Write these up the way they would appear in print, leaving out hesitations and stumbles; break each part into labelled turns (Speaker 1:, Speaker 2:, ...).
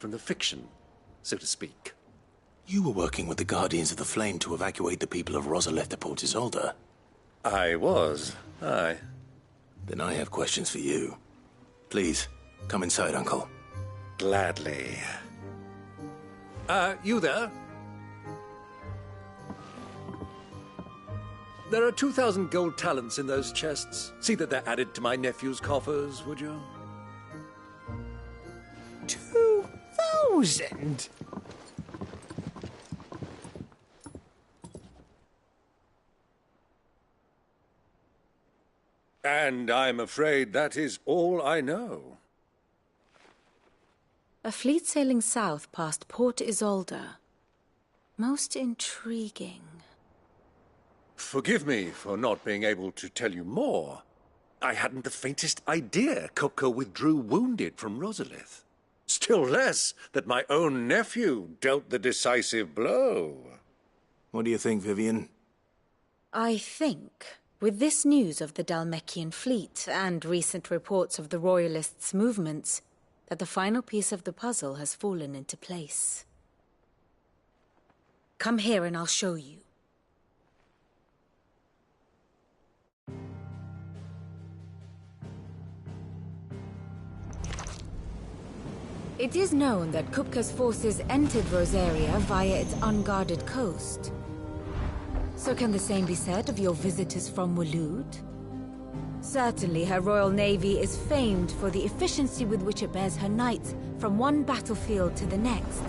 Speaker 1: from the fiction, so to speak.
Speaker 2: You were working with the Guardians of the Flame to evacuate the people of Rosalith to Port Isolde.
Speaker 1: I was, aye.
Speaker 2: Then I have questions for you. Please, come inside, Uncle.
Speaker 1: Gladly. You there? There are 2,000 gold talents in those chests. See that they're added to my nephew's coffers, would you?
Speaker 3: 2,000?
Speaker 1: And I'm afraid that is all I know.
Speaker 4: A fleet sailing south past Port Isolde. Most intriguing.
Speaker 1: Forgive me for not being able to tell you more. I hadn't the faintest idea Kupka withdrew wounded from Rosalith. Still less that my own nephew dealt the decisive blow.
Speaker 2: What do you think, Vivian?
Speaker 4: I think, with this news of the Dhalmekian fleet and recent reports of the Royalists' movements, that the final piece of the puzzle has fallen into place. Come here and I'll show you. It is known that Kupka's forces entered Rosaria via its unguarded coast. So can the same be said of your visitors from Waloed? Certainly her Royal Navy is famed for the efficiency with which it bears her knights from one battlefield to the next.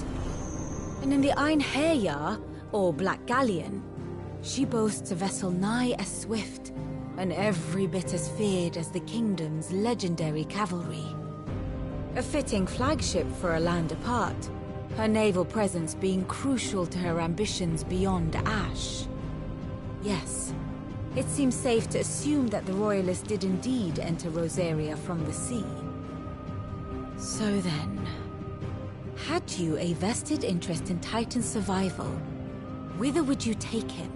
Speaker 4: And in the Einherjar, or Black Galleon, she boasts a vessel nigh as swift and every bit as feared as the kingdom's legendary cavalry. A fitting flagship for a land apart, her naval presence being crucial to her ambitions beyond Ash. Yes, it seems safe to assume that the Royalists did indeed enter Rosaria from the sea. So then, had you a vested interest in Titan's survival, whither would you take him?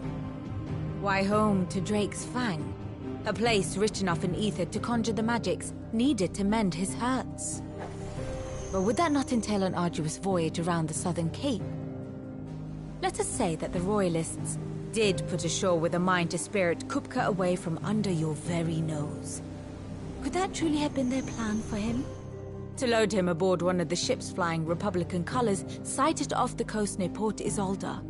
Speaker 4: Why, home to Drake's Fang, a place rich enough in ether to conjure the magics needed to mend his hurts. But would that not entail an arduous voyage around the southern cape? Let us say that the Royalists did put ashore with a mind to spirit Kupka away from under your very nose. Could that truly have been their plan for him? To load him aboard one of the ships flying Republican colors sighted off the coast near Port Isolde.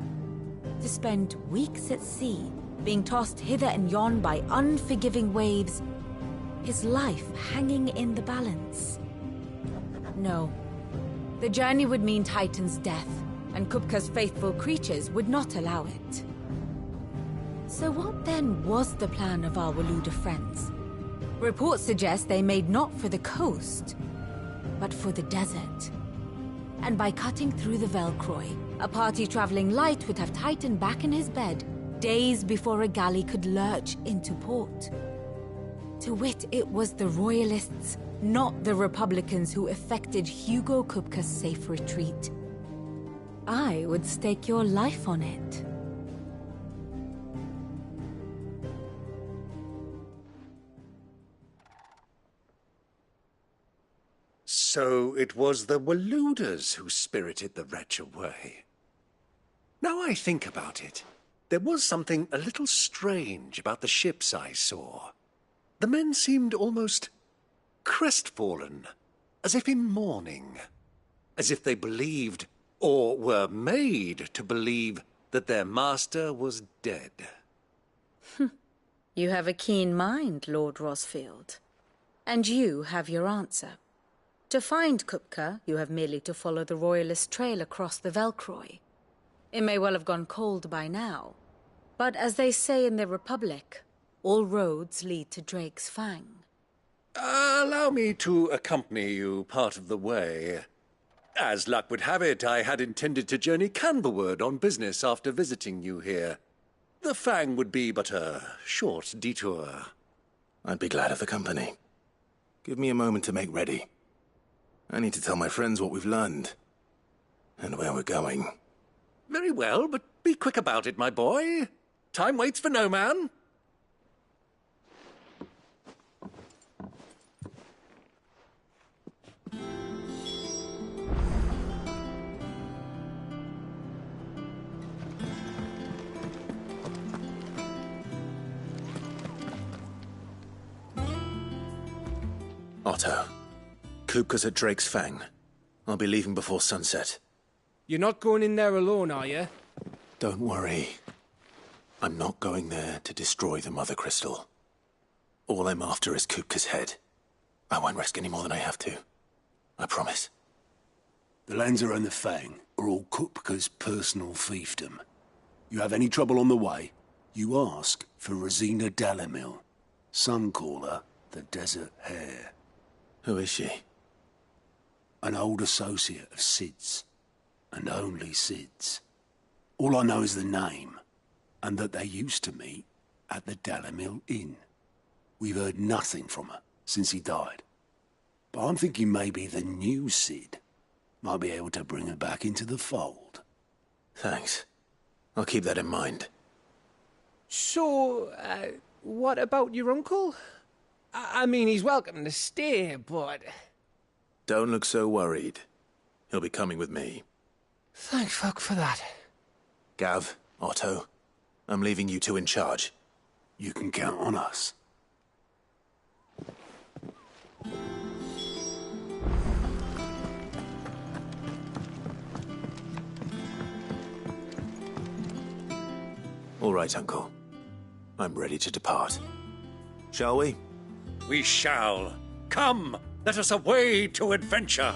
Speaker 4: To spend weeks at sea, being tossed hither and yon by unforgiving waves, his life hanging in the balance. No. The journey would mean Titan's death, and Kupka's faithful creatures would not allow it. So what then was the plan of our Waloed friends? Reports suggest they made not for the coast, but for the desert. And by cutting through the Velcroy, a party traveling light would have Titan back in his bed days before a galley could lurch into port. To wit, it was the Royalists, not the Republicans, who effected Hugo Kupka's safe retreat. I would stake your life on it.
Speaker 1: So it was the Waloeders who spirited the wretch away. Now I think about it, there was something a little strange about the ships I saw. The men seemed almost crestfallen, as if in mourning, as if they believed, or were made to believe, that their master was dead.
Speaker 4: You have a keen mind, Lord Rosfield. And you have your answer. To find Kupka, you have merely to follow the Royalist trail across the Velcroy. It may well have gone cold by now, but as they say in the Republic, all roads lead to Drake's Fang.
Speaker 1: Allow me to accompany you part of the way. As luck would have it, I had intended to journey Canberward on business after visiting you here. The Fang would be but a short detour.
Speaker 2: I'd be glad of the company. Give me a moment to make ready. I need to tell my friends what we've learned, and where we're going.
Speaker 1: Very well, but be quick about it, my boy. Time waits for no man.
Speaker 2: Otto, Kupka's at Drake's Fang. I'll be leaving before sunset.
Speaker 3: You're not going in there alone, are you?
Speaker 2: Don't worry. I'm not going there to destroy the Mother Crystal. All I'm after is Kupka's head. I won't risk any more than I have to. I promise.
Speaker 5: The Lancer and the Fang are all Kupka's personal fiefdom. You have any trouble on the way, you ask for Rosina Dalimil. Some call her the Desert Hare.
Speaker 2: Who is she?
Speaker 5: An old associate of Sid's. And only Sid's. All I know is the name, and that they used to meet at the Dalimil Inn. We've heard nothing from her since he died. But I'm thinking maybe the new Sid might be able to bring her back into the fold.
Speaker 2: Thanks. I'll keep that in mind.
Speaker 3: So, what about your uncle? I mean, he's welcome to stay, but...
Speaker 2: Don't look so worried. He'll be coming with me.
Speaker 3: Thank fuck for that.
Speaker 2: Gav, Otto, I'm leaving you two in charge.
Speaker 5: You can count on us.
Speaker 2: All right, Uncle. I'm ready to depart. Shall we?
Speaker 1: We shall. Come, let us away to adventure.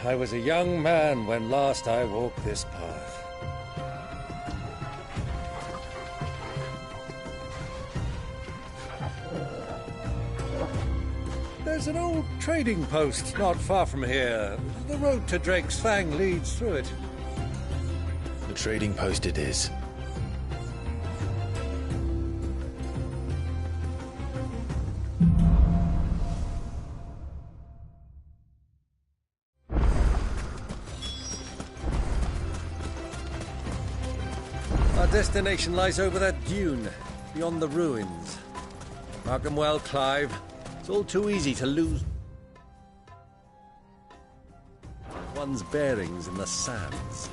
Speaker 1: I was a young man when last I walked this path. There's an old trading post not far from here. The road to Drake's Fang leads through it.
Speaker 2: The trading post it is.
Speaker 1: Our destination lies over that dune, beyond the ruins. Mark 'em well, Clive. It's all too easy to lose one's bearings in the sands.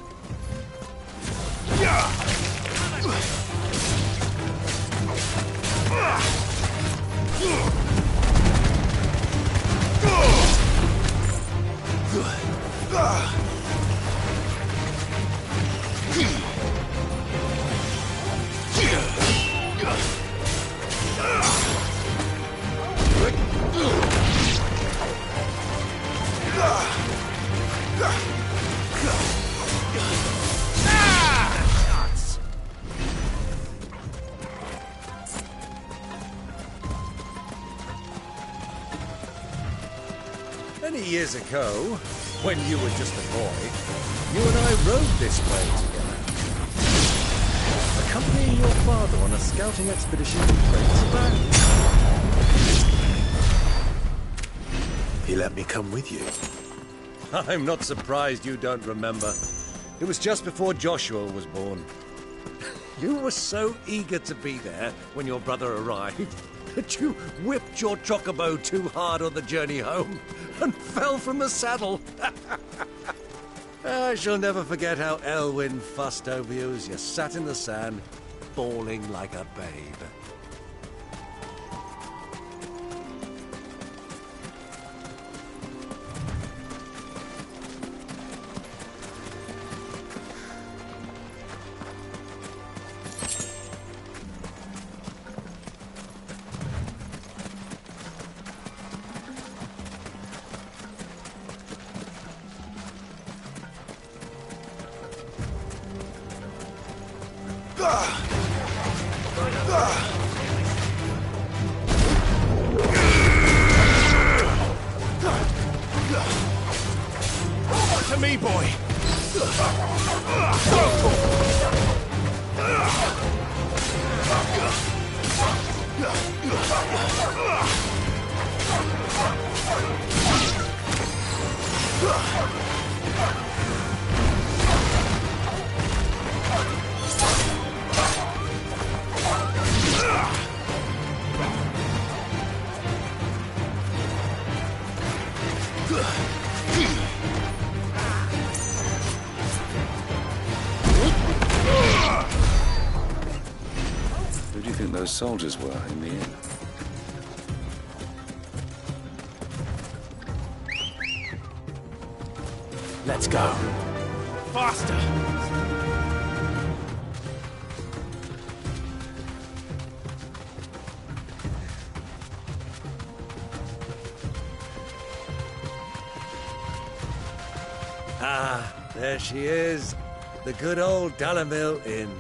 Speaker 1: Many years ago, when you were just a boy, you and I rode this way together, accompanying your father on a scouting expedition to Drake's Fang.
Speaker 2: He let me come with you.
Speaker 1: I'm not surprised you don't remember. It was just before Joshua was born. You were so eager to be there when your brother arrived that you whipped your chocobo too hard on the journey home and fell from the saddle. I shall never forget how Elwyn fussed over you as you sat in the sand, bawling like a babe. to me, boy!
Speaker 6: Who do you think those soldiers were in the inn?
Speaker 2: Let's go.
Speaker 1: Faster! Ah, there she is. The good old Dalimil Inn.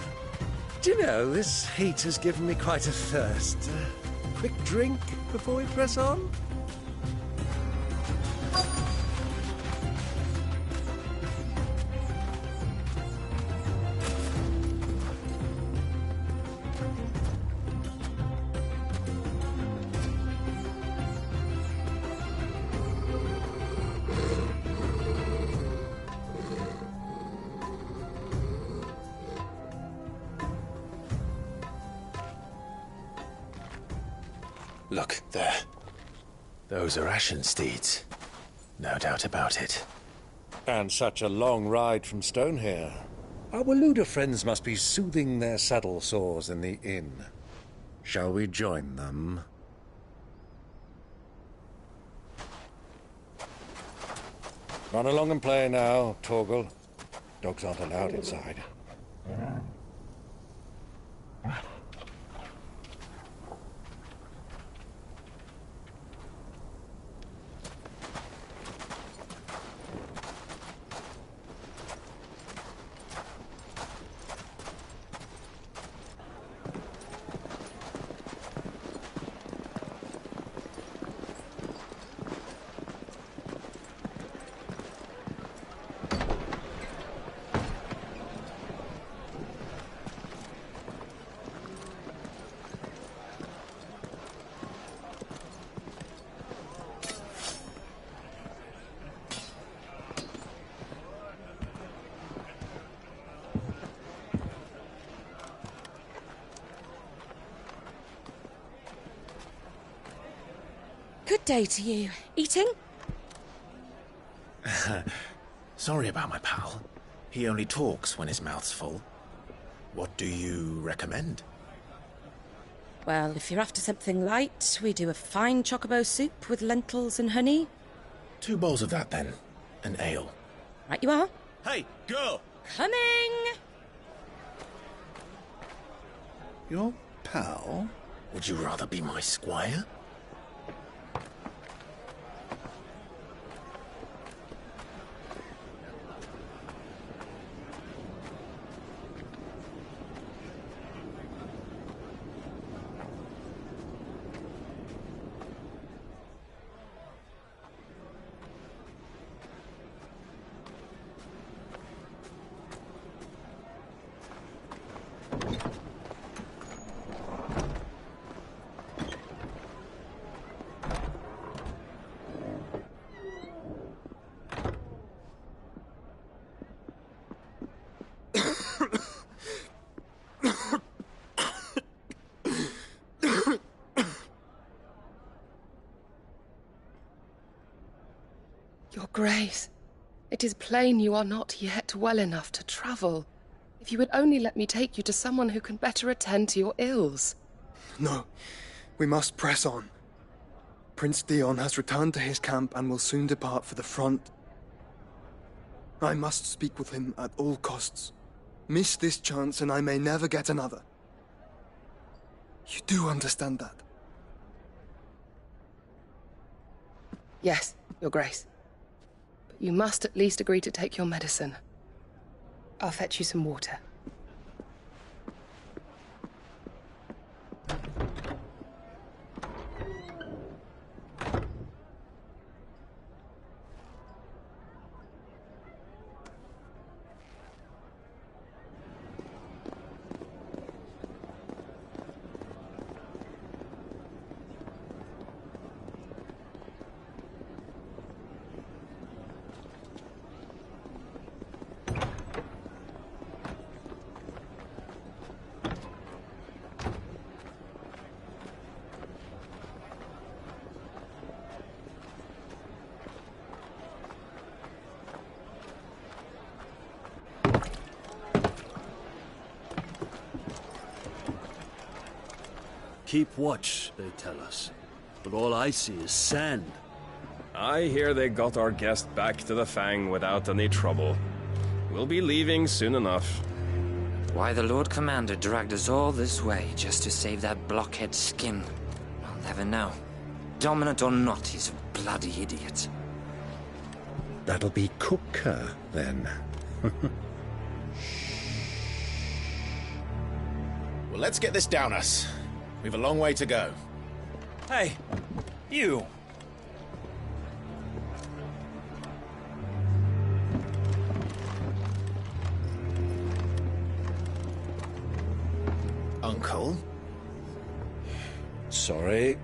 Speaker 1: Do you know, this heat has given me quite a thirst. Quick drink before we press on?
Speaker 2: Look, there. Those are Ashen steeds. No doubt about it.
Speaker 1: And such a long ride from Stonehere. Our Waluda friends must be soothing their saddle sores in the inn. Shall we join them? Run along and play now, Torgal. Dogs aren't allowed inside.
Speaker 7: Good day to you. Eating?
Speaker 2: Sorry about my pal. He only talks when his mouth's full. What do you recommend?
Speaker 7: Well, if you're after something light, we do a fine chocobo soup with lentils and honey.
Speaker 2: 2 bowls of that, then. An ale.
Speaker 7: Right you are.
Speaker 2: Hey, girl!
Speaker 7: Coming!
Speaker 6: Your pal?
Speaker 2: Would you rather be my squire?
Speaker 8: Your Grace, it is plain you are not yet well enough to travel. If you would only let me take you to someone who can better attend to your ills.
Speaker 9: No, we must press on. Prince Dion has returned to his camp and will soon depart for the front. I must speak with him at all costs. Miss this chance and I may never get another. You do understand that?
Speaker 8: Yes, Your Grace. But you must at least agree to take your medicine. I'll fetch you some water.
Speaker 5: Keep watch, they tell us. But all I see is sand.
Speaker 10: I hear they got our guest back to the Fang without any trouble. We'll be leaving soon enough.
Speaker 11: Why the Lord Commander dragged us all this way just to save that blockhead's skin, I'll never know. Dominant or not, he's a bloody idiot.
Speaker 1: That'll be Kupka, then.
Speaker 2: Well, let's get this down us. We've a long way to go.
Speaker 12: Hey, you!
Speaker 2: Uncle?
Speaker 1: Sorry.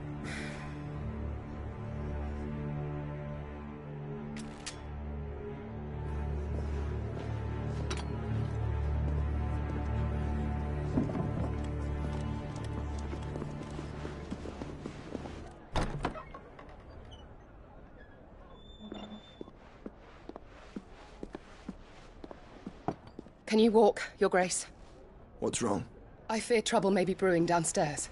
Speaker 8: Can you walk, Your Grace?
Speaker 9: What's wrong?
Speaker 8: I fear trouble may be brewing downstairs.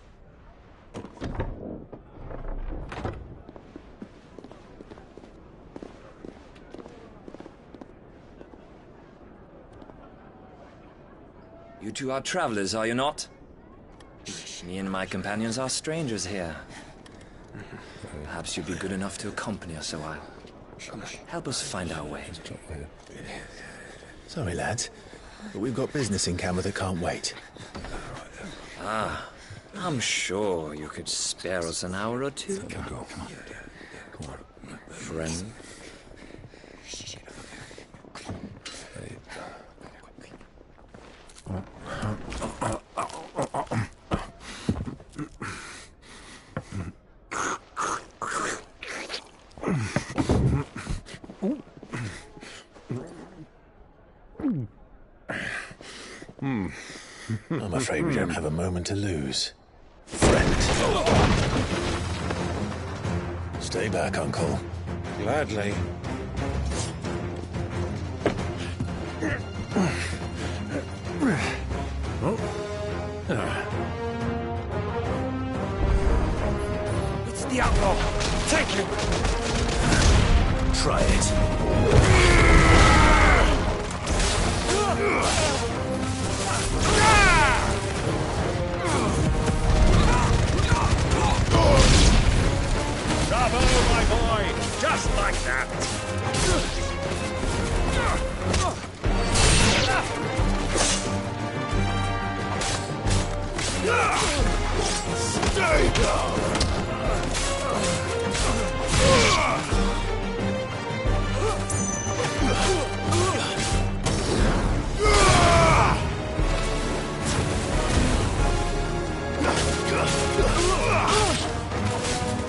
Speaker 11: You two are travelers, are you not? Me and my companions are strangers here. Perhaps you'd be good enough to accompany us a while. Help us find our way.
Speaker 2: Sorry, lads, but we've got business in Camber that can't wait.
Speaker 11: Ah, I'm sure you could spare us an hour or two.
Speaker 2: Come on.
Speaker 11: Friend.
Speaker 2: I'm afraid we don't have a moment to lose. Friend. Stay back, Uncle.
Speaker 1: Gladly.
Speaker 12: It's the outlaw! Take him!
Speaker 2: Try it.
Speaker 10: Bravo, my boy! Just like that!
Speaker 2: Stay down!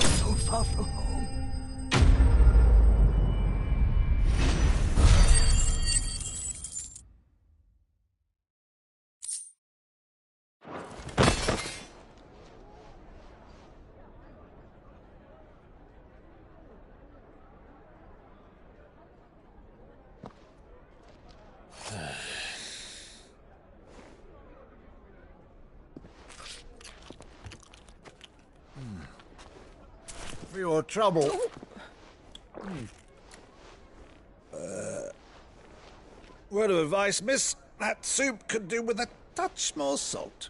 Speaker 12: So far from home.
Speaker 1: For your trouble. Word of advice, miss. That soup could do with a touch more salt.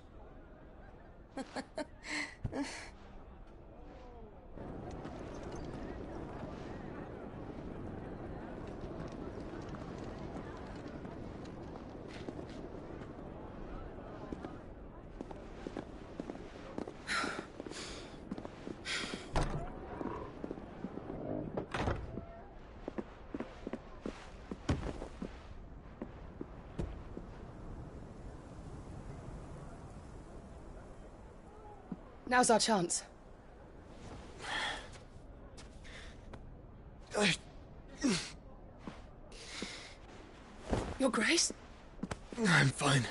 Speaker 8: Now's our chance. Your Grace?
Speaker 9: I'm fine.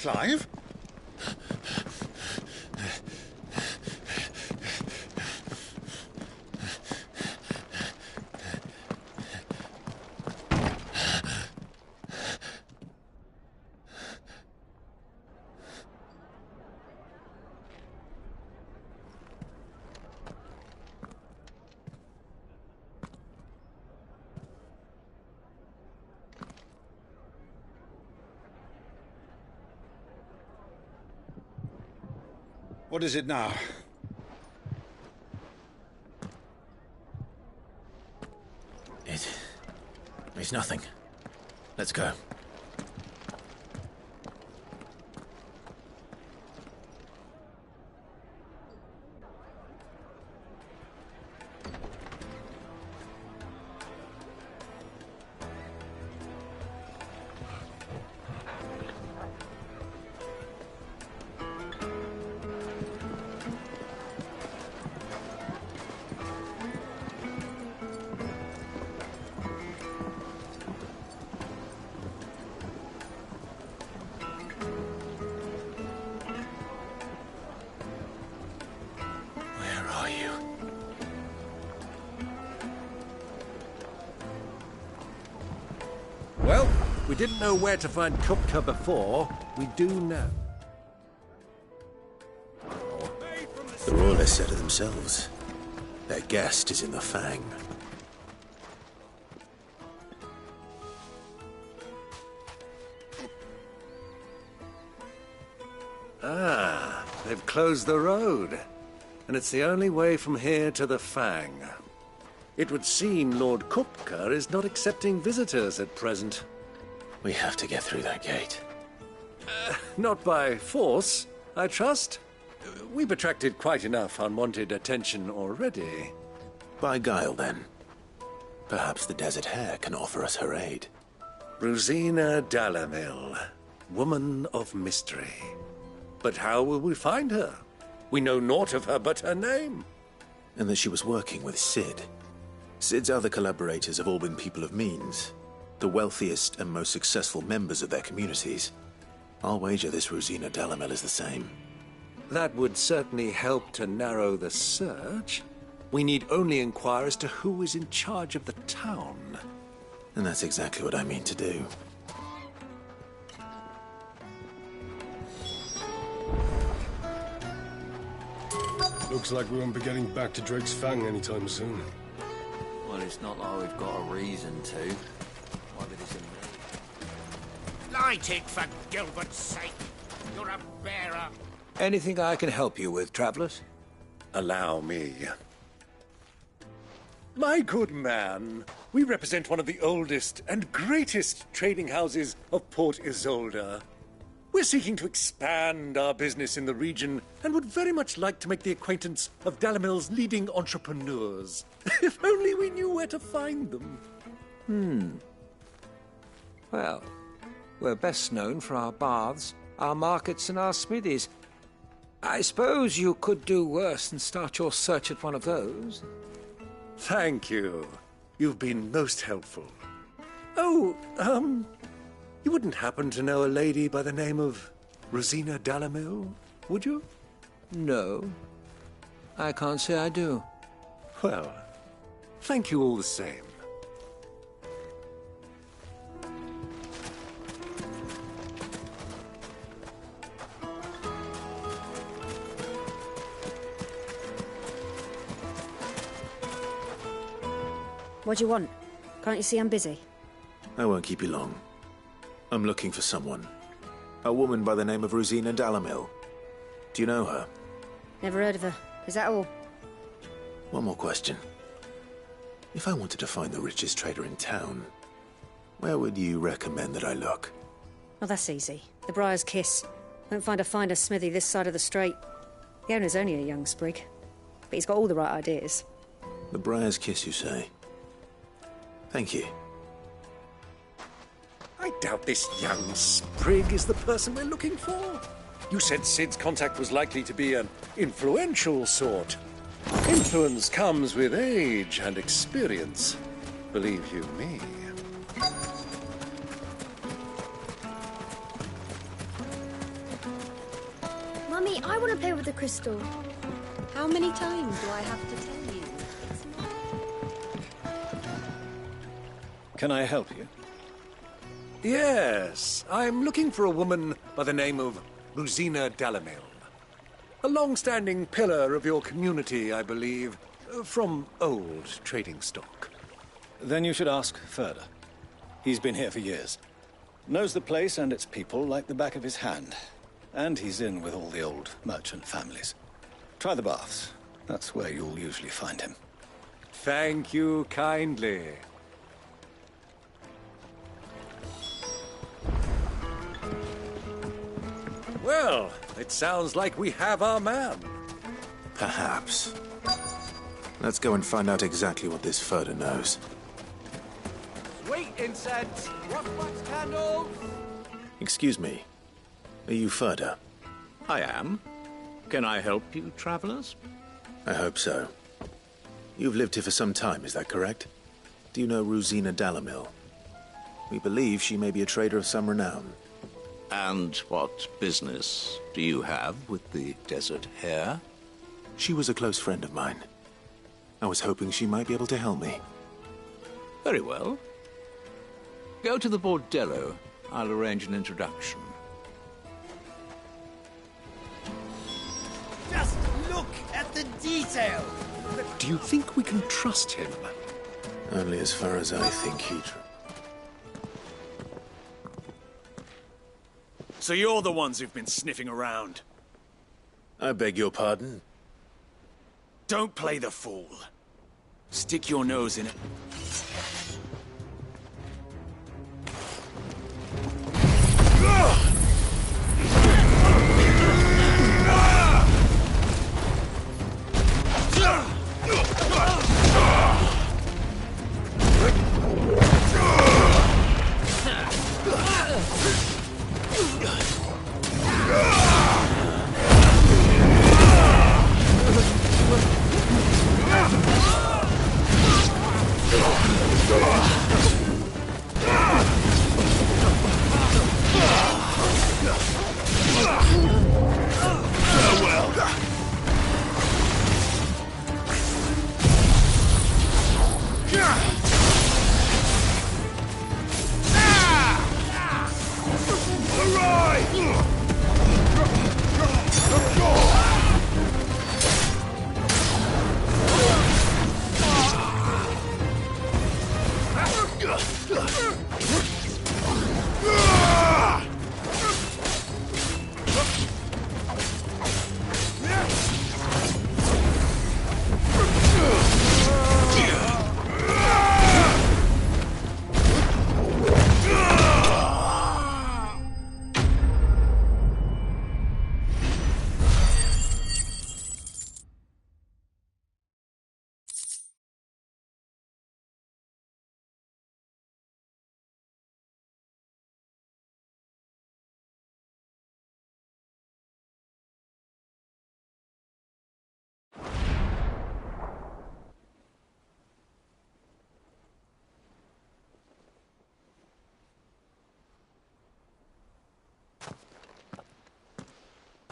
Speaker 13: Clive? What is it now?
Speaker 2: It's nothing. Let's go.
Speaker 1: Well, we didn't know where to find Kupka before. We do now.
Speaker 2: The Royalists said it themselves. Their guest is in the Fang.
Speaker 1: Ah, they've closed the road. And it's the only way from here to the Fang. It would seem Lord Kupka is not accepting visitors at present.
Speaker 2: We have to get through that gate.
Speaker 1: Not by force, I trust. We've attracted quite enough unwanted attention already.
Speaker 2: By guile, then. Perhaps the Desert Hare can offer us her aid.
Speaker 1: Rosina Dalamil, woman of mystery. But how will we find her? We know naught of her but her name.
Speaker 2: And that she was working with Cid. Cid's other collaborators have all been people of means, the wealthiest and most successful members of their communities. I'll wager this Rosina Dalamil is the same.
Speaker 1: That would certainly help to narrow the search. We need only inquire as to who is in charge of the town.
Speaker 2: And that's exactly what I mean to do.
Speaker 14: Looks like we won't be getting back to Drake's Fang anytime soon.
Speaker 15: Well, it's not like we've got a reason to. Maybe there's a need.
Speaker 12: Light it, for Gilbert's sake! You're a bearer!
Speaker 1: Anything I can help you with, travelers? Allow me. My good man, we represent one of the oldest and greatest trading houses of Port Isolde. We're seeking to expand our business in the region and would very much like to make the acquaintance of Dalamil's leading entrepreneurs. If only we knew where to find them.
Speaker 3: Well, we're best known for our baths, our markets, and our smithies. I suppose you could do worse than start your search at one of those.
Speaker 1: Thank you. You've been most helpful. Oh, you wouldn't happen to know a lady by the name of Rosina Dalamil, would you?
Speaker 3: No. I can't say I do.
Speaker 1: Well, thank you all the same.
Speaker 16: What do you want? Can't you see I'm busy?
Speaker 2: I won't keep you long. I'm looking for someone. A woman by the name of Rosina Dalamil. Do you know her?
Speaker 16: Never heard of her. Is that all?
Speaker 2: One more question. If I wanted to find the richest trader in town, where would you recommend that I look?
Speaker 16: Oh, that's easy. The Briar's Kiss. Won't find a finer smithy this side of the strait. The owner's only a young sprig, but he's got all the right ideas.
Speaker 2: The Briar's Kiss, you say? Thank you.
Speaker 1: I doubt this young sprig is the person we're looking for. You said Cid's contact was likely to be an influential sort. Influence comes with age and experience, believe you me.
Speaker 13: I want to play with the crystal.
Speaker 17: How many times do I have to tell you?
Speaker 18: Can I help you?
Speaker 1: Yes, I'm looking for a woman by the name of Rosina Dalamil. A long-standing pillar of your community, I believe, from old trading stock.
Speaker 18: Then you should ask Ferda. He's been here for years. Knows the place and its people like the back of his hand. And he's in with all the old merchant families. Try the baths. That's where you'll usually find him.
Speaker 1: Thank you kindly. Well, it sounds like we have our man.
Speaker 2: Perhaps. Let's go and find out exactly what this Ferda knows.
Speaker 12: Sweet incense, rough wax candles.
Speaker 2: Excuse me. Are you Ferda?
Speaker 19: I am. Can I help you, travelers?
Speaker 2: I hope so. You've lived here for some time, is that correct? Do you know Rosina Dalamil? We believe she may be a trader of some renown.
Speaker 19: And what business do you have with the Desert Hare?
Speaker 2: She was a close friend of mine. I was hoping she might be able to help me.
Speaker 19: Very well. Go to the Bordello. I'll arrange an introduction.
Speaker 12: Just look at the detail.
Speaker 1: Do you think we can trust him?
Speaker 2: Only as far as I think he...
Speaker 12: So you're the ones who've been sniffing around.
Speaker 2: I beg your pardon?
Speaker 12: Don't play the fool. Stick your nose in it.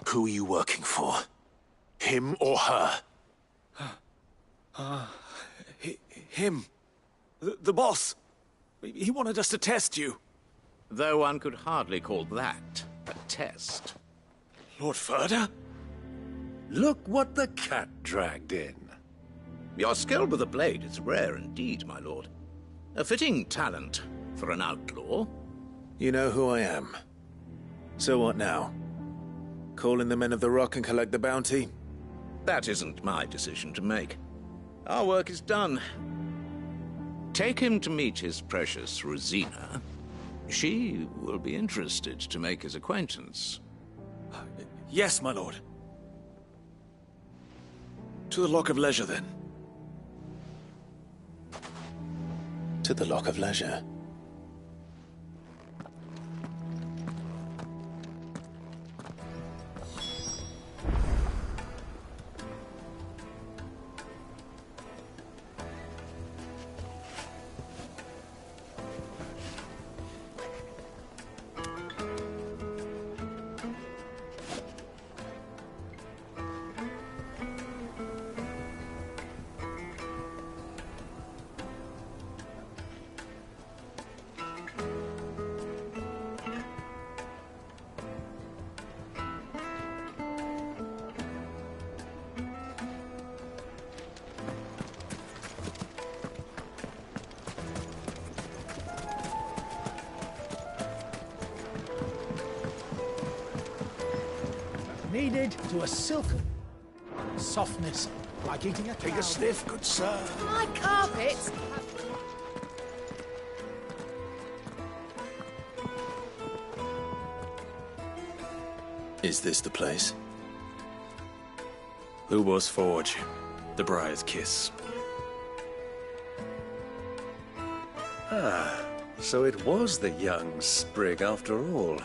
Speaker 2: Who are you working for? Him or her?
Speaker 12: Him. The boss. He wanted us to test you.
Speaker 19: Though one could hardly call that a test.
Speaker 12: Lord Ferda?
Speaker 1: Look what the cat dragged in.
Speaker 19: Your skill with the blade is rare indeed, my lord. A fitting talent for an outlaw.
Speaker 2: You know who I am. So what now? Call in the Men of the Rock and collect the bounty?
Speaker 19: That isn't my decision to make. Our work is done. Take him to meet his precious Rosina. She will be interested to make his acquaintance.
Speaker 12: Yes, my lord. To the Lock of Leisure, then.
Speaker 2: To the Lock of Leisure.
Speaker 13: kneaded to a silken softness, like eating a
Speaker 5: Take
Speaker 13: cloud.
Speaker 5: a sniff, good sir.
Speaker 8: My carpets!
Speaker 2: Is this the place?
Speaker 12: Lubor's Forge. The Briar's Kiss.
Speaker 1: Ah, so it was the young sprig after all.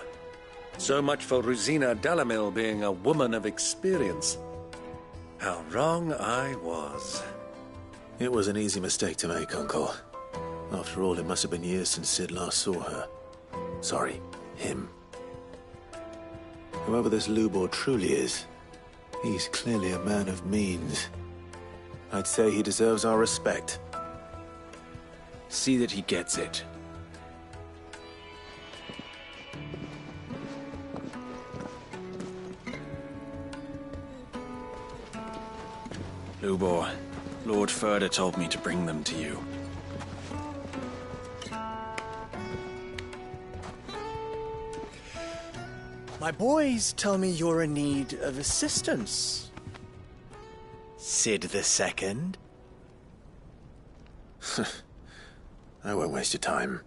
Speaker 1: So much for Rosina Dalamil being a woman of experience. How wrong I was.
Speaker 2: It was an easy mistake to make, Uncle. After all, it must have been years since Sid last saw her. Sorry, him. Whoever this Lubor truly is, he's clearly a man of means. I'd say he deserves our respect.
Speaker 12: See that he gets it. Lubor, Lord Furder told me to bring them to you.
Speaker 20: My boys tell me you're in need of assistance. Sid the Second?
Speaker 2: I won't waste your time.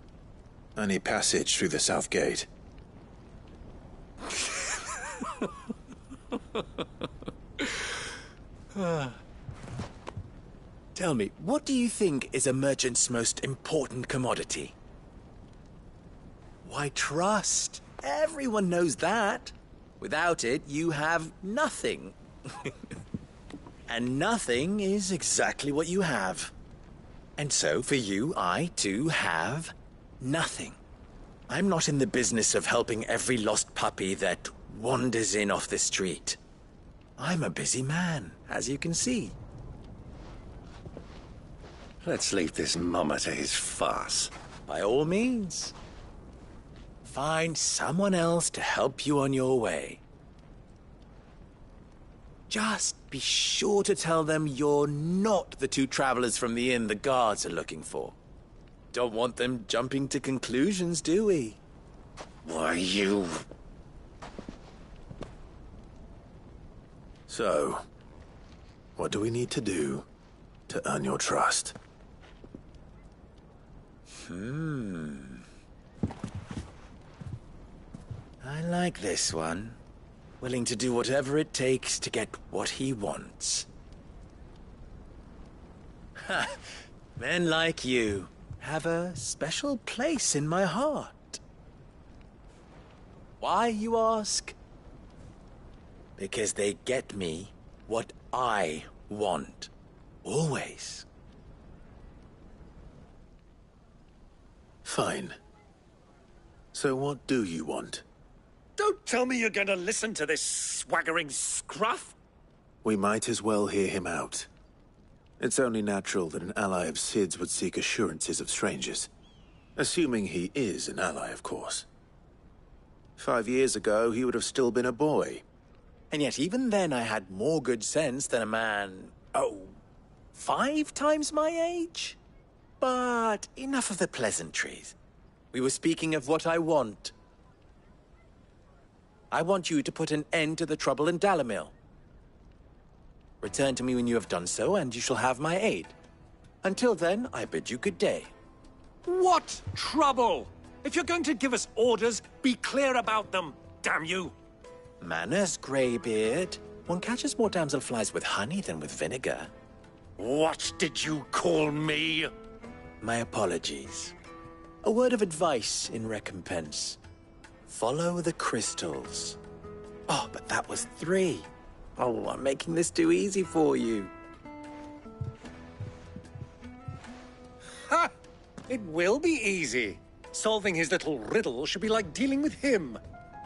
Speaker 2: I need passage through the south gate.
Speaker 20: Tell me, what do you think is a merchant's most important commodity? Why, trust. Everyone knows that. Without it, you have nothing. And nothing is exactly what you have. And so, for you, I, too, have nothing. I'm not in the business of helping every lost puppy that wanders in off the street. I'm a busy man, as you can see.
Speaker 1: Let's leave this mummer to his farce.
Speaker 20: By all means. Find someone else to help you on your way. Just be sure to tell them you're not the two travelers from the inn the guards are looking for. Don't want them jumping to conclusions, do we?
Speaker 1: Why, you...
Speaker 2: So, what do we need to do to earn your trust?
Speaker 20: I like this one. Willing to do whatever it takes to get what he wants. Ha! Men like you have a special place in my heart. Why, you ask? Because they get me what I want. Always.
Speaker 2: Fine. So what do you want?
Speaker 1: Don't tell me you're going to listen to this swaggering scruff!
Speaker 2: We might as well hear him out. It's only natural that an ally of Sid's would seek assurances of strangers. Assuming he is an ally, of course. 5 years ago, he would have still been a boy.
Speaker 20: And yet even then I had more good sense than a man, 5 times my age? But enough of the pleasantries. We were speaking of what I want. I want you to put an end to the trouble in Dalamil. Return to me when you have done so, and you shall have my aid. Until then, I bid you good day.
Speaker 1: What trouble? If you're going to give us orders, be clear about them, damn you!
Speaker 20: Manners, Greybeard. One catches more damselflies with honey than with vinegar.
Speaker 1: What did you call me?
Speaker 20: My apologies. A word of advice in recompense. Follow the crystals. Oh, but that was 3. Oh, I'm making this too easy for you.
Speaker 1: Ha! It will be easy. Solving his little riddle should be like dealing with him.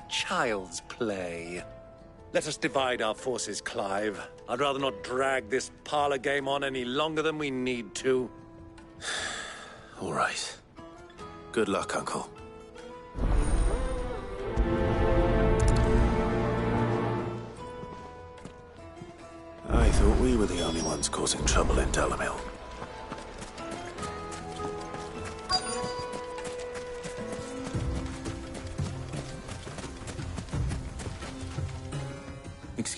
Speaker 1: Child's play. Let us divide our forces, Clive. I'd rather not drag this parlor game on any longer than we need to.
Speaker 2: All right. Good luck, Uncle. I thought we were the only ones causing trouble in Dalamil.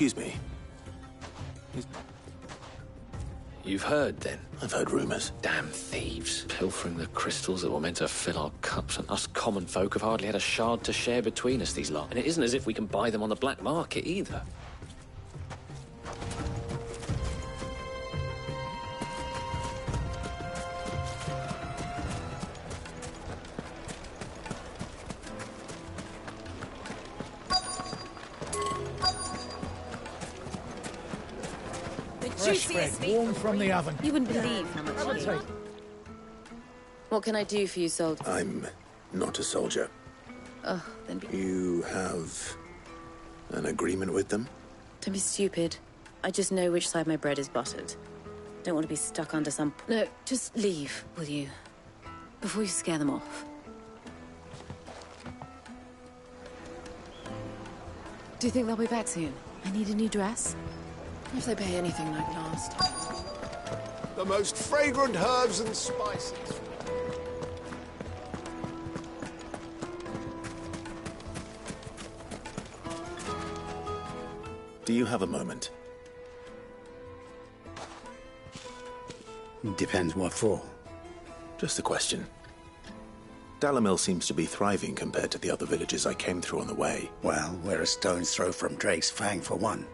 Speaker 2: Excuse me.
Speaker 21: You've heard, then?
Speaker 2: I've heard rumors.
Speaker 21: Damn thieves. Pilfering the crystals that were meant to fill our cups, and us common folk have hardly had a shard to share between us, these lot. And it isn't as if we can buy them on the black market, either.
Speaker 13: Fresh bread, warm from the oven.
Speaker 7: You wouldn't believe how much you eat. What can I do for you, soldier?
Speaker 2: I'm not a soldier.
Speaker 7: Oh, then be...
Speaker 2: You have an agreement with them?
Speaker 7: Don't be stupid. I just know which side my bread is buttered. Don't want to be stuck under some... No, just leave, will you? Before you scare them off. Do you think they'll be back soon? I need a new dress. If they pay anything like last time.
Speaker 1: The most fragrant herbs and spices.
Speaker 2: Do you have a moment?
Speaker 5: Depends what for.
Speaker 2: Just a question. Dalimil seems to be thriving compared to the other villages I came through on the way.
Speaker 5: Well, we're a stone's throw from Drake's Fang, for one.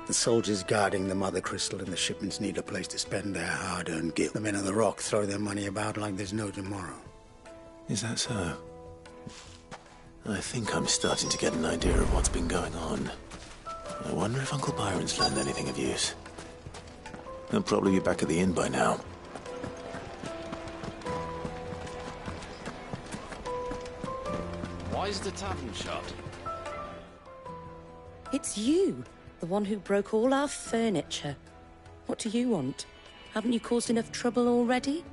Speaker 5: The soldiers guarding the Mother Crystal and the shipments need a place to spend their hard-earned gil. The men of the Rock throw their money about like there's no tomorrow.
Speaker 2: Is that so? I think I'm starting to get an idea of what's been going on. I wonder if Uncle Byron's learned anything of use. He'll probably be back at the inn by now.
Speaker 21: Why is the tavern shut?
Speaker 7: It's you, the one who broke all our furniture. What do you want? Haven't you caused enough trouble already?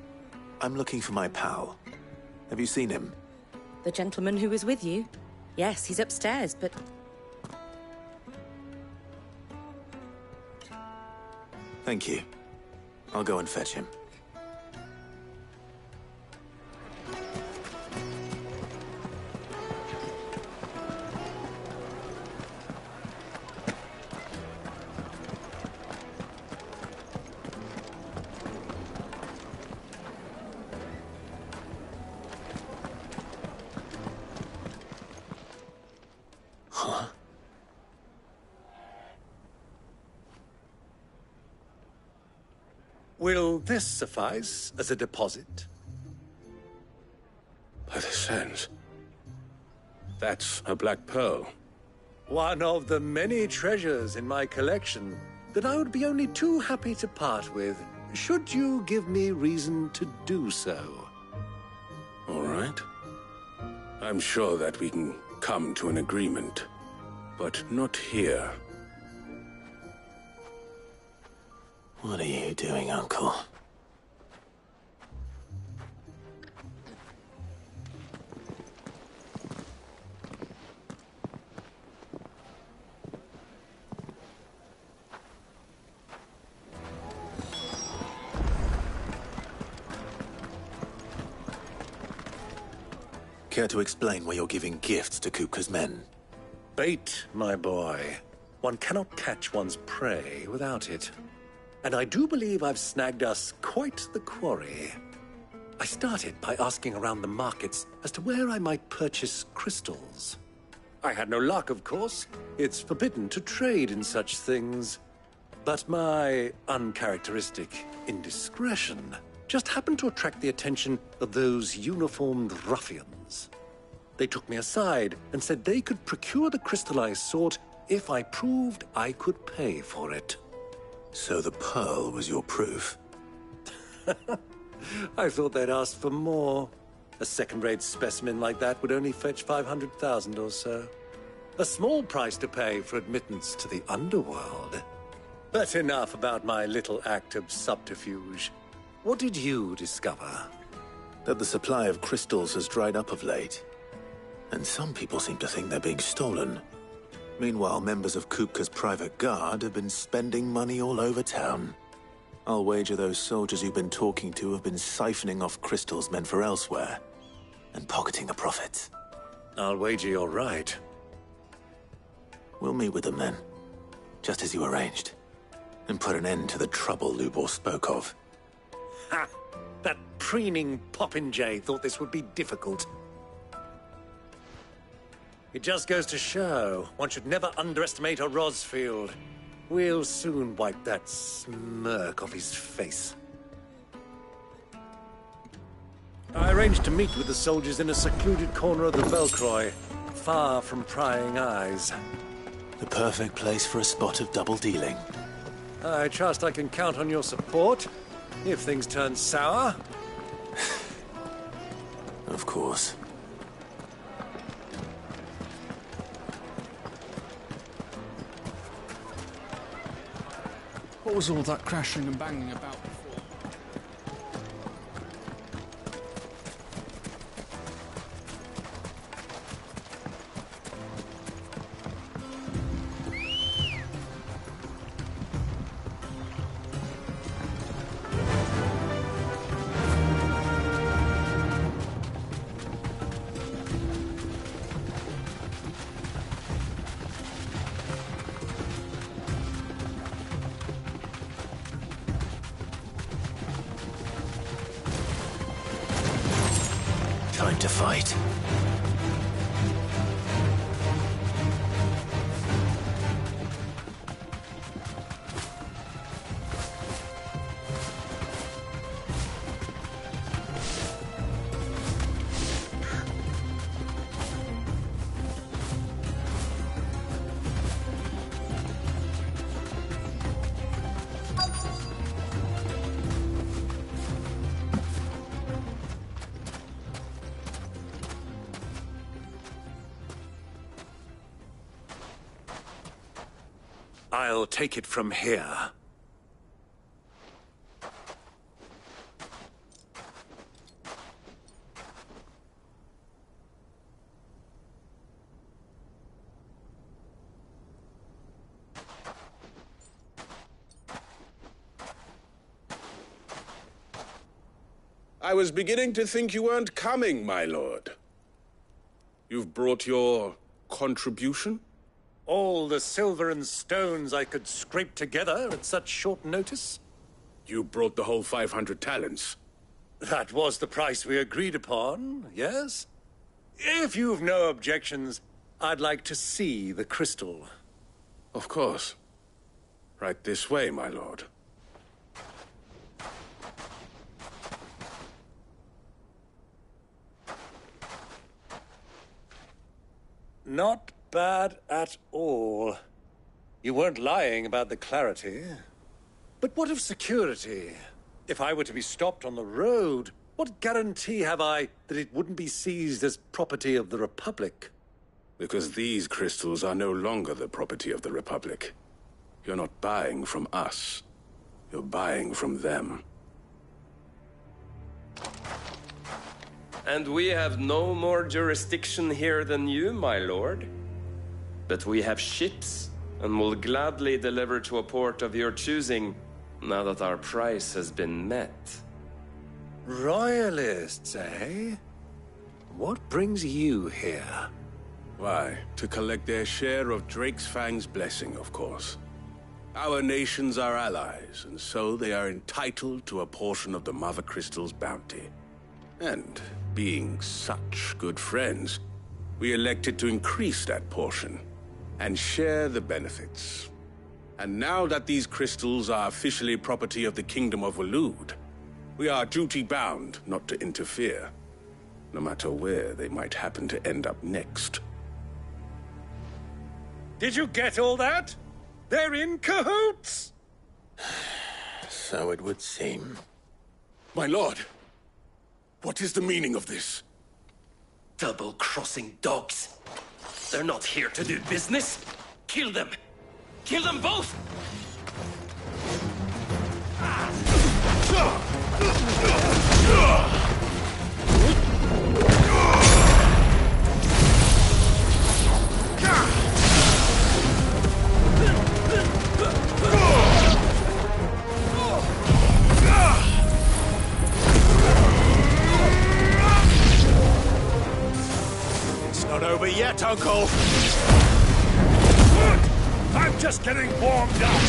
Speaker 2: I'm looking for my pal. Have you seen him?
Speaker 7: The gentleman who was with you? Yes, he's upstairs, but...
Speaker 2: Thank you. I'll go and fetch him.
Speaker 1: Will this suffice as a deposit?
Speaker 14: By the sands. That's a black pearl.
Speaker 1: One of the many treasures in my collection that I would be only too happy to part with, should you give me reason to do so.
Speaker 14: All right. I'm sure that we can come to an agreement, but not here.
Speaker 2: What are you doing, Uncle? Care to explain why you're giving gifts to Kupka's men?
Speaker 1: Bait, my boy. One cannot catch one's prey without it. And I do believe I've snagged us quite the quarry. I started by asking around the markets as to where I might purchase crystals. I had no luck, of course. It's forbidden to trade in such things. But my uncharacteristic indiscretion just happened to attract the attention of those uniformed ruffians. They took me aside and said they could procure the crystal I sought if I proved I could pay for it.
Speaker 2: So the pearl was your proof?
Speaker 1: I thought they'd asked for more. A second-rate specimen like that would only fetch 500,000 or so. A small price to pay for admittance to the underworld. But enough about my little act of subterfuge. What did you discover?
Speaker 2: That the supply of crystals has dried up of late. And some people seem to think they're being stolen. Meanwhile, members of Kupka's private guard have been spending money all over town. I'll wager those soldiers you've been talking to have been siphoning off crystals meant for elsewhere, and pocketing the profits.
Speaker 1: I'll wager you're right.
Speaker 2: We'll meet with them then. just as you arranged, and put an end to the trouble Lubor spoke of.
Speaker 1: Ha! That preening popinjay thought this would be difficult. It just goes to show, one should never underestimate a Rosfield. We'll soon wipe that smirk off his face. I arranged to meet with the soldiers in a secluded corner of the Belcroy, far from prying eyes.
Speaker 2: The perfect place for a spot of double dealing.
Speaker 1: I trust I can count on your support, if things turn sour.
Speaker 2: Of course.
Speaker 4: What was all that crashing and banging about before?
Speaker 2: Time to fight.
Speaker 1: I'll take it from here.
Speaker 14: I was beginning to think you weren't coming, my lord. You've brought your contribution?
Speaker 1: All the silver and stones I could scrape together at such short notice?
Speaker 14: You brought the whole 500 talents.
Speaker 1: That was the price we agreed upon, yes? If you've no objections, I'd like to see the crystal.
Speaker 14: Of course. Right this way, my lord.
Speaker 1: Not bad at all. You weren't lying about the clarity. But what of security? If I were to be stopped on the road, what guarantee have I that it wouldn't be seized as property of the Republic?
Speaker 14: Because these crystals are no longer the property of the Republic. You're not buying from us. You're buying from them.
Speaker 10: And we have no more jurisdiction here than you, my lord. But we have ships, and will gladly deliver to a port of your choosing, now that our price has been met.
Speaker 1: Royalists, eh? What brings you here?
Speaker 14: Why, to collect their share of Drake's Fang's blessing, of course. Our nations are allies, and so they are entitled to a portion of the Mother Crystal's bounty. And, being such good friends, we elected to increase that portion and share the benefits. And now that these crystals are officially property of the Kingdom of Waloed, we are duty-bound not to interfere, no matter where they might happen to end up next.
Speaker 1: Did you get all that? They're in cahoots!
Speaker 2: So it would seem.
Speaker 14: My lord, what is the meaning of this?
Speaker 22: Double-crossing dogs. They're not here to do business. Kill them. Kill them both!
Speaker 20: It's not over yet, Uncle!
Speaker 1: I'm Just getting warmed up!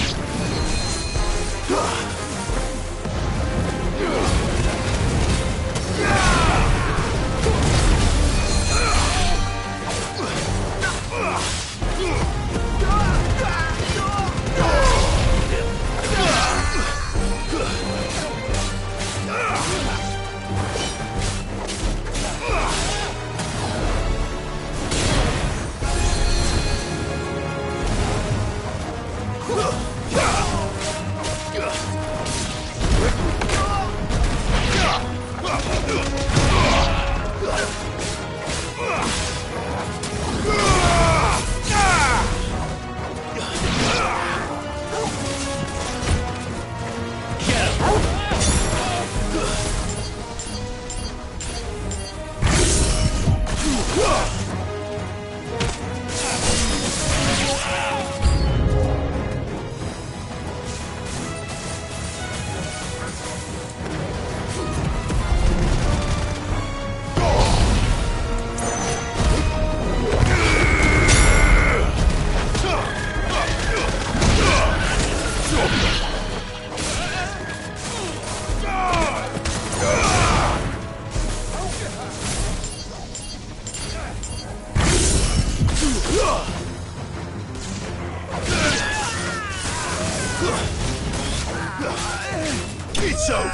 Speaker 1: It's over!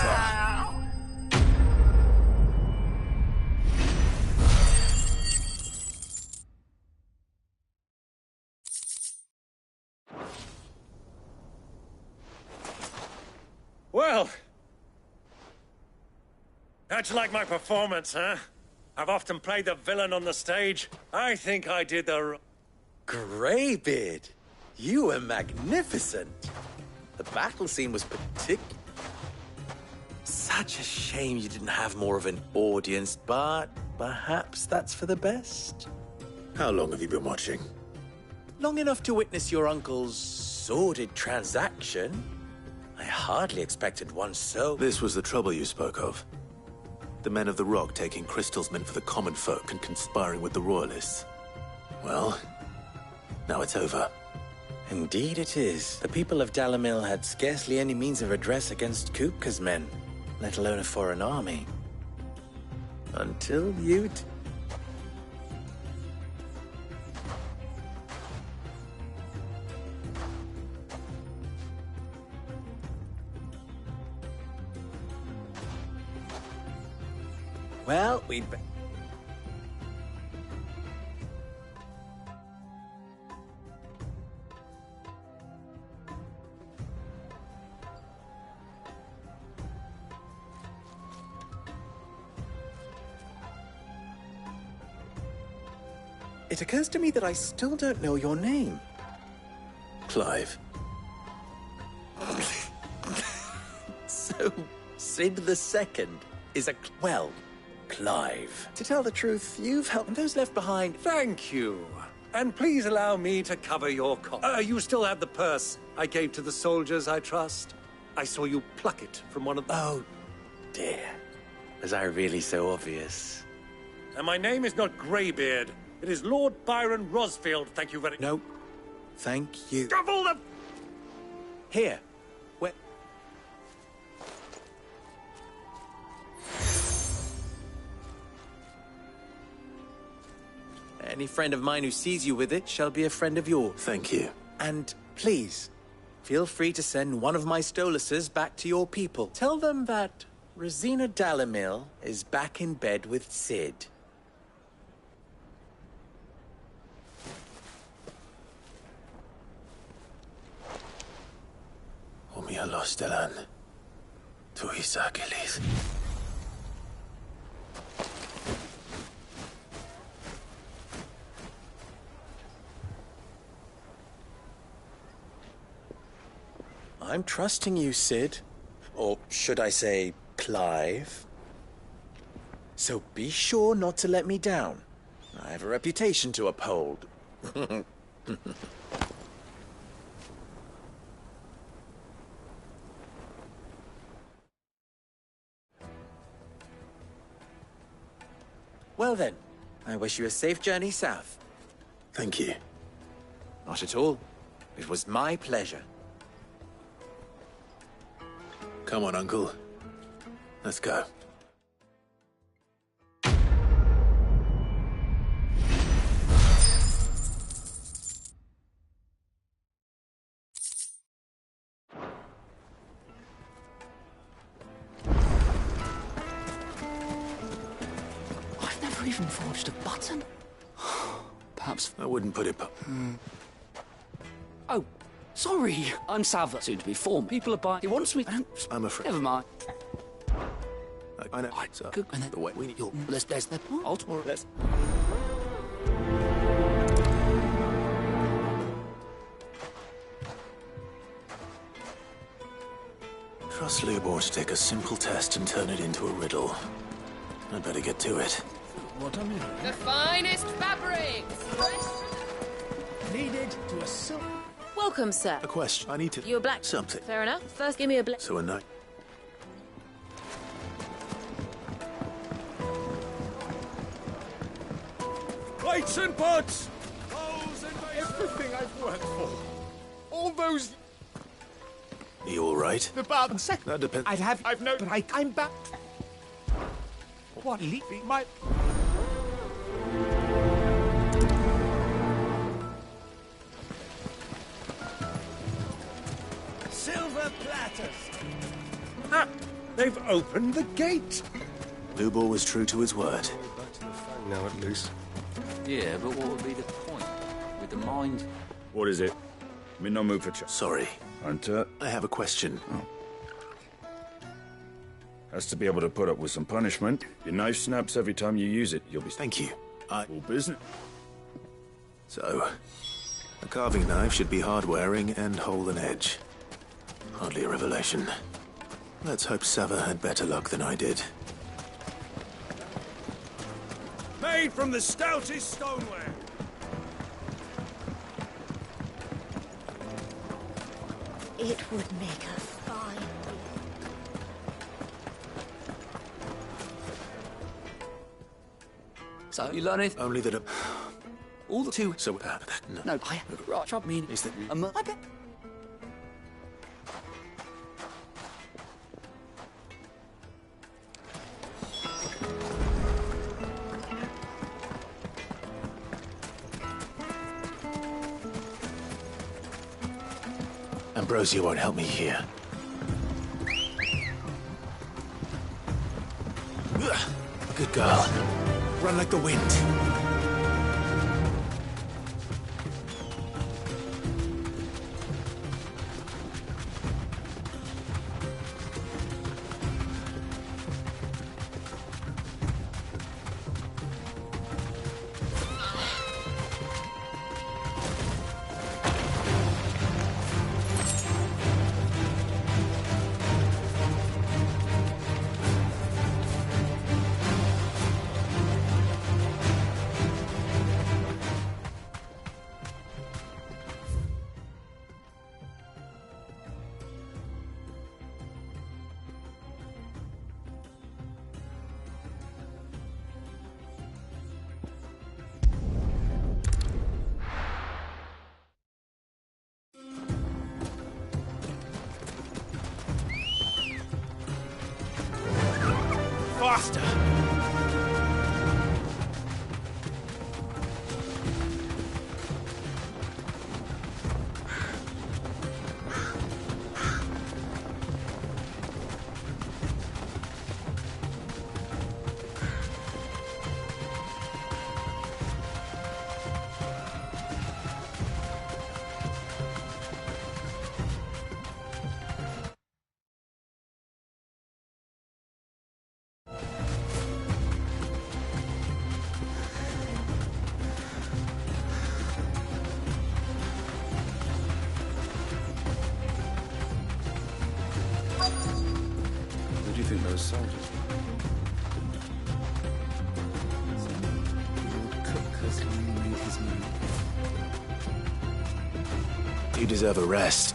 Speaker 1: Well, how'd you like my performance, huh? I've often played the villain on the stage. I think I did the...
Speaker 20: Greybeard, you were magnificent. The battle scene was particular. Such a shame you didn't have more of an audience, but perhaps that's for the best.
Speaker 2: How long have you been watching?
Speaker 20: Long enough to witness your uncle's sordid transaction. I hardly expected one so...
Speaker 2: This was the trouble you spoke of. The men of the Rock taking crystals meant for the common folk and conspiring with the Royalists. Well, now it's over.
Speaker 20: Indeed it is. The people of Dalimil had scarcely any means of redress against Kupka's men, let alone a foreign army. Until you... Well, we'd... It occurs to me that I still don't know your name.
Speaker 2: Clive.
Speaker 20: So, Sid the Second is a... well, Clive. To tell the truth, you've helped those left behind.
Speaker 1: Thank you. And please allow me to cover your cost. You still have the purse I gave to the soldiers, I trust? I saw you pluck it from one of them.
Speaker 20: Oh, dear. Was I really so obvious?
Speaker 1: And my name is not Greybeard. It is Lord Byron Rosfield, thank you very much.
Speaker 20: No, thank you.
Speaker 1: Of all the...
Speaker 20: Here. Where... Any friend of mine who sees you with it shall be a friend of yours.
Speaker 2: Thank you.
Speaker 20: And please, feel free to send one of my Stoluses back to your people. Tell them that Rosina Dalimil is back in bed with Sid.
Speaker 2: Stellan. Tu Isagelis.
Speaker 20: I'm trusting you, Sid. Or should I say, Clive? So be sure not to let me down. I have a reputation to uphold. Well then, I wish you a safe journey south.
Speaker 2: Thank you.
Speaker 20: Not at all. It was my pleasure.
Speaker 2: Come on, Uncle. Let's go.
Speaker 13: I've never even forged a button. Perhaps
Speaker 2: I wouldn't put it.
Speaker 13: Oh, sorry. I'm Sava, soon to be formed. People are buying. He wants me.
Speaker 2: I'm afraid.
Speaker 13: Never mind.
Speaker 2: I know. So,
Speaker 13: Good. And then
Speaker 2: the way we need.
Speaker 13: let's the
Speaker 2: Let's. Trust Leobor to take a simple test and turn it into a riddle. I'd better get to it.
Speaker 13: What am I?
Speaker 8: The finest fabrics!
Speaker 13: Needed to a silk.
Speaker 7: Welcome, sir.
Speaker 2: A question. I need to.
Speaker 7: You're black.
Speaker 2: Something.
Speaker 7: Fair enough. First, give me a black.
Speaker 2: So a night.
Speaker 12: Plates and pots! Everything I've worked for. All those...
Speaker 2: Are you all right?
Speaker 12: The bar and second.
Speaker 2: That depends.
Speaker 12: I've no... But I'm back. What leaving my...
Speaker 1: Silver platters! Ah! They've opened the gate!
Speaker 2: Leobor was true to his word.
Speaker 5: Now at least.
Speaker 15: Yeah, but what would be the point? With the mind...
Speaker 14: What is it? I'm in no mood for chat.
Speaker 2: Sorry.
Speaker 14: Hunter?
Speaker 2: I have a question.
Speaker 14: Has to be able to put up with some punishment. Your knife snaps every time you use it. You'll be...
Speaker 2: Thank you.
Speaker 14: All business.
Speaker 2: So, a carving knife should be hard-wearing and hold an edge. Hardly a revelation. Let's hope Sava had better luck than I did.
Speaker 12: Made from the stoutest stoneware.
Speaker 16: It would make a fine...
Speaker 13: So, you learn it?
Speaker 2: Only that
Speaker 13: All the two...
Speaker 2: So,
Speaker 13: No, I... Right, trouble me...
Speaker 2: Is that...
Speaker 13: I bet...
Speaker 2: Ambrosia won't help me here. Good girl. Run like the wind.
Speaker 12: Faster!
Speaker 14: Who do you think those soldiers were?
Speaker 2: You deserve a rest.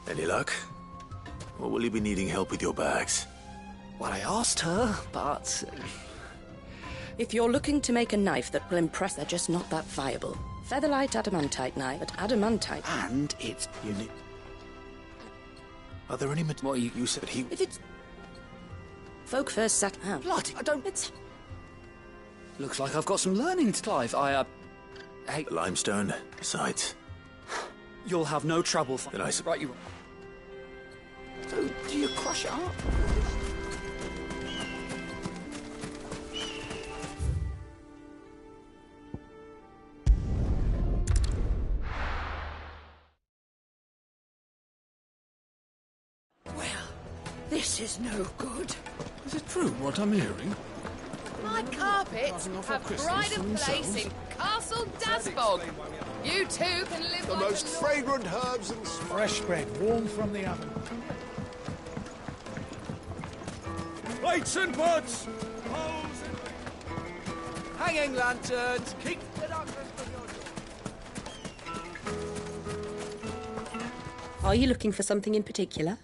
Speaker 2: Any luck? Or will you be needing help with your bags?
Speaker 6: Well, I asked her, but...
Speaker 11: If you're looking to make a knife that will impress, they're just not that viable. Featherlight adamantite knife, but adamantite...
Speaker 6: And it's unique.
Speaker 2: Are there any...
Speaker 6: Well, you said he...
Speaker 11: If it's... Folk first sat out.
Speaker 6: Bloody, I don't...
Speaker 11: It's...
Speaker 6: Looks like I've got some learning to Clive. Hey...
Speaker 2: Limestone, sights.
Speaker 6: You'll have no trouble...
Speaker 2: Then I...
Speaker 6: Right, you... So, do you crush it up?
Speaker 11: This is no good.
Speaker 4: Is it true what I'm hearing?
Speaker 8: My carpets have pride of place in Castle Dasbog. You too can live
Speaker 23: The
Speaker 8: like
Speaker 23: most fragrant herbs and
Speaker 13: Fresh bread, warm from the oven.
Speaker 12: Plates and pots! Hanging lanterns! Keep the darkness from your door!
Speaker 17: Are you looking for something in particular?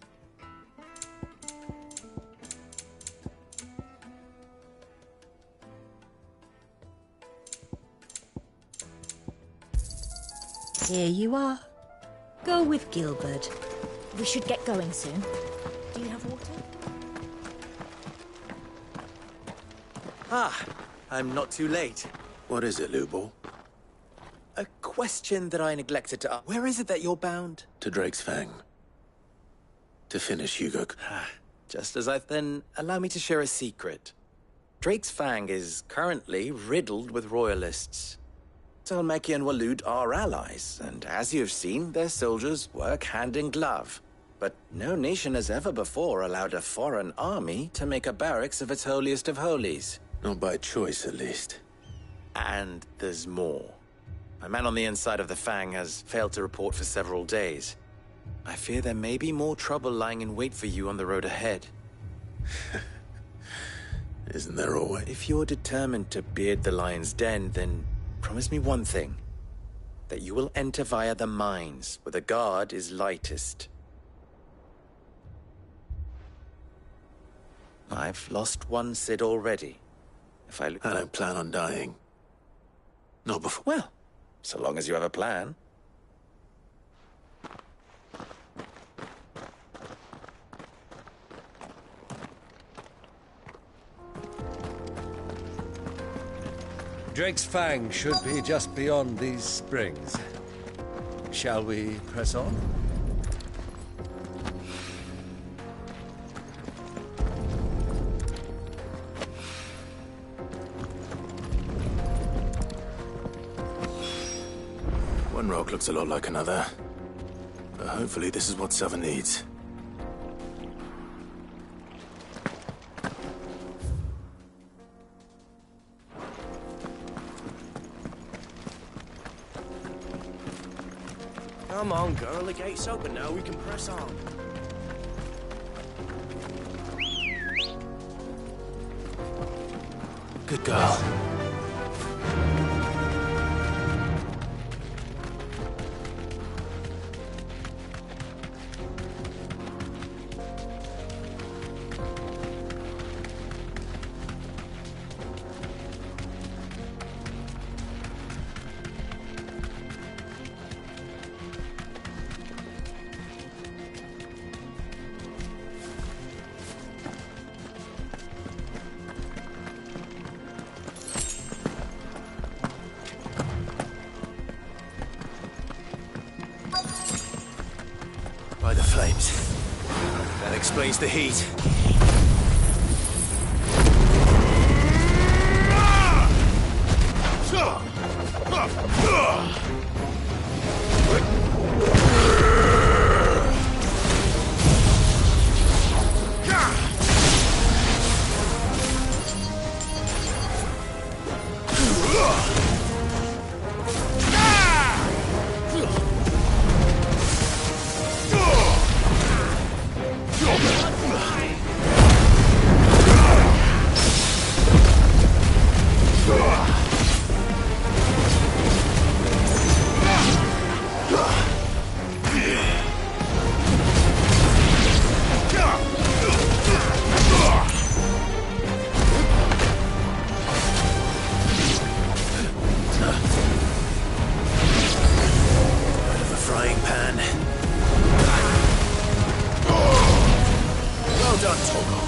Speaker 17: Here you are. Go with Gilbert.
Speaker 24: We should get going soon. Do you have water?
Speaker 20: Ah, I'm not too late.
Speaker 2: What is it, Lubor?
Speaker 20: A question that I neglected to ask. Where is it that you're bound?
Speaker 2: To Drake's Fang. To finish Hugo.
Speaker 20: Just as I then allow me to share a secret. Drake's Fang is currently riddled with royalists. Talmeki and Waloed are allies, and as you've seen, their soldiers work hand in glove. But no nation has ever before allowed a foreign army to make a barracks of its holiest of holies.
Speaker 2: Not by choice, at least.
Speaker 20: And there's more. A man on the inside of the Fang has failed to report for several days. I fear there may be more trouble lying in wait for you on the road ahead.
Speaker 2: Isn't there always?
Speaker 20: If you're determined to beard the lion's den, then promise me one thing. That you will enter via the mines, where the guard is lightest. I've lost one Cid already. If I
Speaker 2: don't plan on dying. Not before.
Speaker 20: Well, so long as you have a plan.
Speaker 1: Drake's Fang should be just beyond these springs. Shall we press on?
Speaker 2: One rock looks a lot like another. But hopefully this is what Southern needs.
Speaker 22: Come on, girl. The gate's open now. We can press on.
Speaker 2: Good girl. By the flames. That explains the heat. Pan. Well done, Torgal.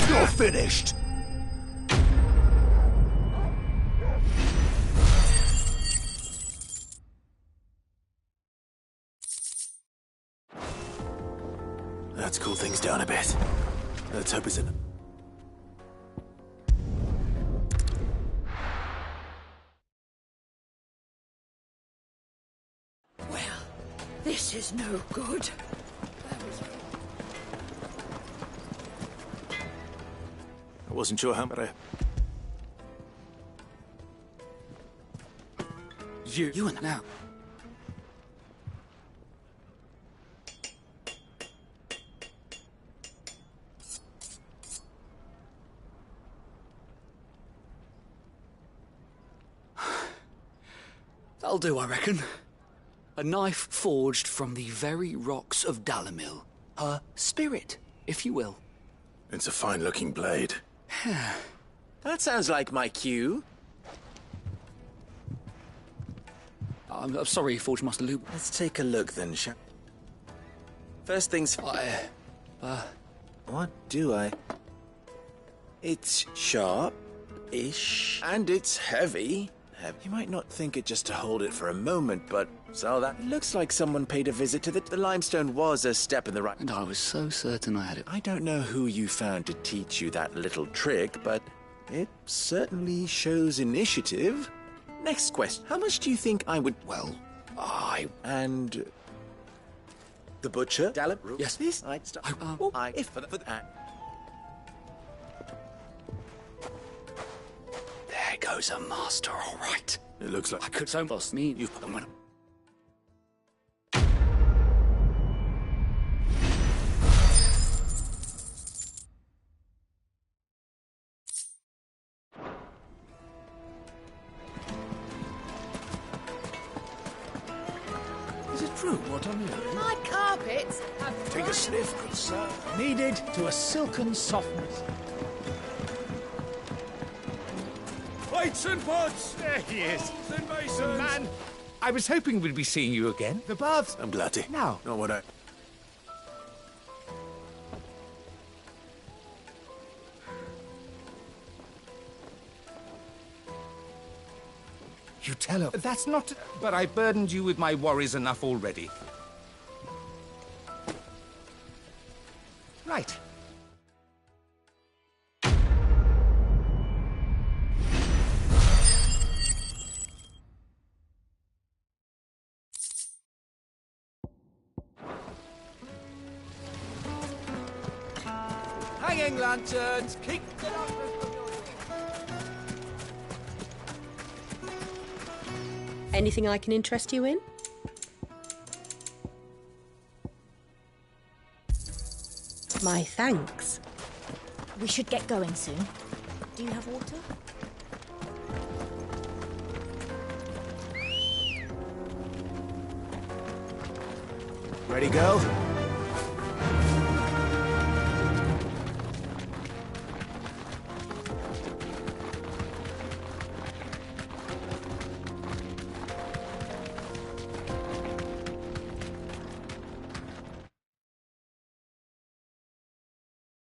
Speaker 1: You're finished.
Speaker 2: Let's cool things down a bit. Let's hope it's in.
Speaker 11: Well, this is no good.
Speaker 2: I wasn't sure how, but
Speaker 6: You and now. That'll do, I reckon. A knife forged from the very rocks of Dalimil. Her spirit, if you will.
Speaker 2: it's a fine-looking blade.
Speaker 20: That sounds like my cue.
Speaker 6: I'm sorry, Forge Master Luke.
Speaker 20: Let's take a look then, shall First things... What do I... It's sharp-ish, and it's heavy. You might not think it just to hold it for a moment, but... So that... It looks like someone paid a visit to the limestone was a step in the right...
Speaker 6: And I was so certain I had it.
Speaker 20: I don't know who you found to teach you that little trick, but it certainly shows initiative. Next question. How much do you think I would... Well, And... The butcher? Dalip?
Speaker 6: Yes.
Speaker 20: This? I'd start... If for that...
Speaker 6: There goes a master, all right.
Speaker 2: It looks like...
Speaker 6: I could almost mean you've put them on.
Speaker 13: Is it true what I'm hearing?
Speaker 8: My carpets have...
Speaker 13: Take a sniff, good sir. Kneaded to a silken softness.
Speaker 14: Weights and pots!
Speaker 13: There he is.
Speaker 14: And masons!
Speaker 13: Good man.
Speaker 3: I was hoping we'd be seeing you again.
Speaker 13: The baths.
Speaker 2: I'm glad to.
Speaker 13: Now.
Speaker 2: Not what I...
Speaker 3: You tell her. That's not... But I burdened you with my worries enough already. Right.
Speaker 13: Hanging lanterns. Keep the darkness from your...
Speaker 17: Anything I can interest you in? My thanks.
Speaker 24: We should get going soon. Do you have water?
Speaker 5: Ready, girl?